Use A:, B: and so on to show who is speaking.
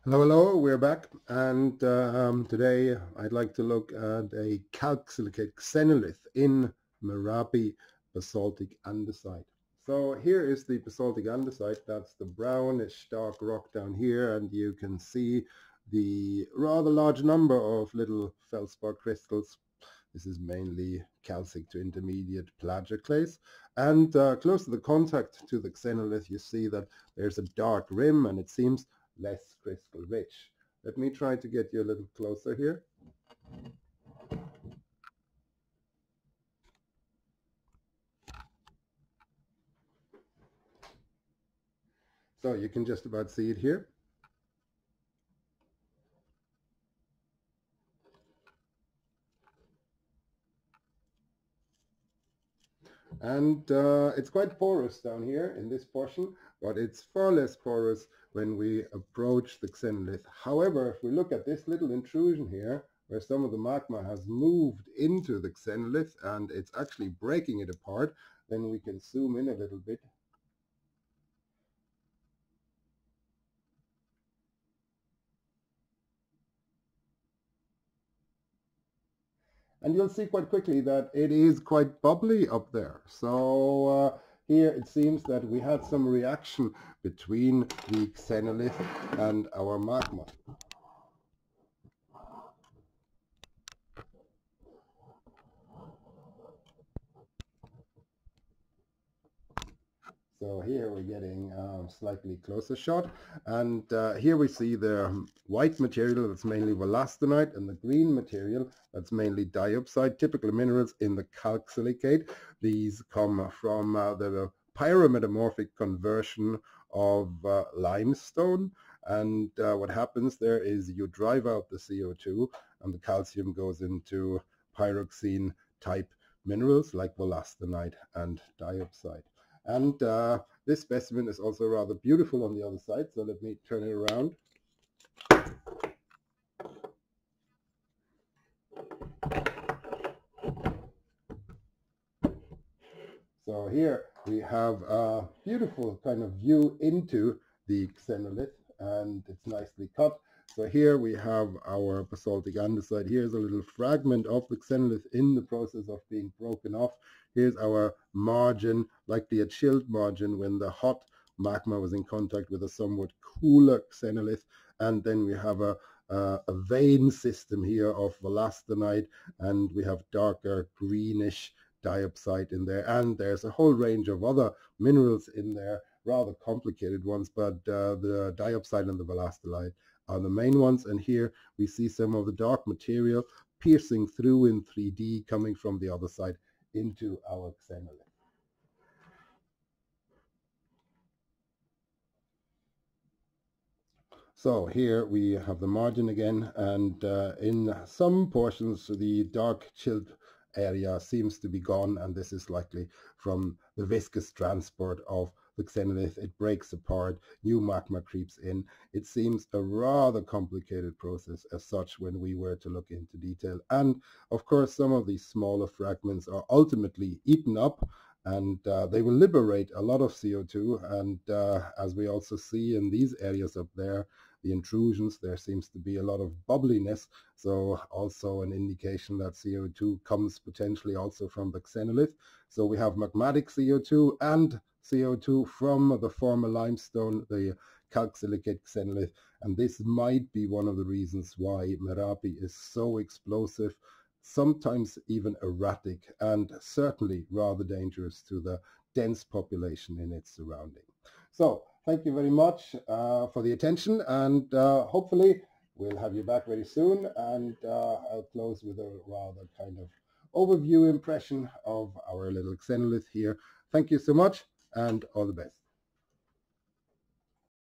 A: Hello, we're back, and today I'd like to look at a calc-silicate xenolith in Merapi basaltic andesite. So here is the basaltic andesite. That's the brownish dark rock down here, and you can see the rather large number of little feldspar crystals. This is mainly calcic to intermediate plagioclase, and close to the contact to the xenolith you see that there's a dark rim, and it seems less crystal rich. Let me try to get you a little closer here. So you can just about see it here. And it's quite porous down here in this portion, but it's far less porous when we approach the xenolith. However, if we look at this little intrusion here, where some of the magma has moved into the xenolith and it's actually breaking it apart, then we can zoom in a little bit. And you'll see quite quickly that it is quite bubbly up there. So here it seems that we had some reaction between the xenolith and our magma. So here we're getting a slightly closer shot, and here we see the white material that's mainly wollastonite and the green material that's mainly diopside, typical minerals in the calc-silicate. These come from the pyrometamorphic conversion of limestone, and what happens there is you drive out the CO2 and the calcium goes into pyroxene type minerals like wollastonite and diopside. And this specimen is also rather beautiful on the other side, so let me turn it around. So here we have a beautiful kind of view into the xenolith, and it's nicely cut. So here we have our basaltic andesite. Here's a little fragment of the xenolith in the process of being broken off. Here's our margin, likely a chilled margin when the hot magma was in contact with a somewhat cooler xenolith. And then we have a vein system here of wollastonite, and we have darker greenish diopside in there, and there's a whole range of other minerals in there, rather complicated ones, but the diopside and the wollastonite are the main ones. And here we see some of the dark material piercing through in 3D coming from the other side into our xenolith. So here we have the margin again, and in some portions the dark chilled area seems to be gone, and this is likely from the viscous transport of the xenolith. It breaks apart, new magma creeps in. It seems a rather complicated process as such when we were to look into detail. And of course some of these smaller fragments are ultimately eaten up, and they will liberate a lot of CO2, and as we also see in these areas up there, the intrusions, there seems to be a lot of bubbliness, so also an indication that CO2 comes potentially also from the xenolith. So we have magmatic CO2 and CO2 from the former limestone, the calc-silicate xenolith, and this might be one of the reasons why Merapi is so explosive, sometimes even erratic, and certainly rather dangerous to the dense population in its surrounding. So thank you very much for the attention, and hopefully we'll have you back very soon, and I'll close with a rather kind of overview impression of our little xenolith here. Thank you so much, and all the best.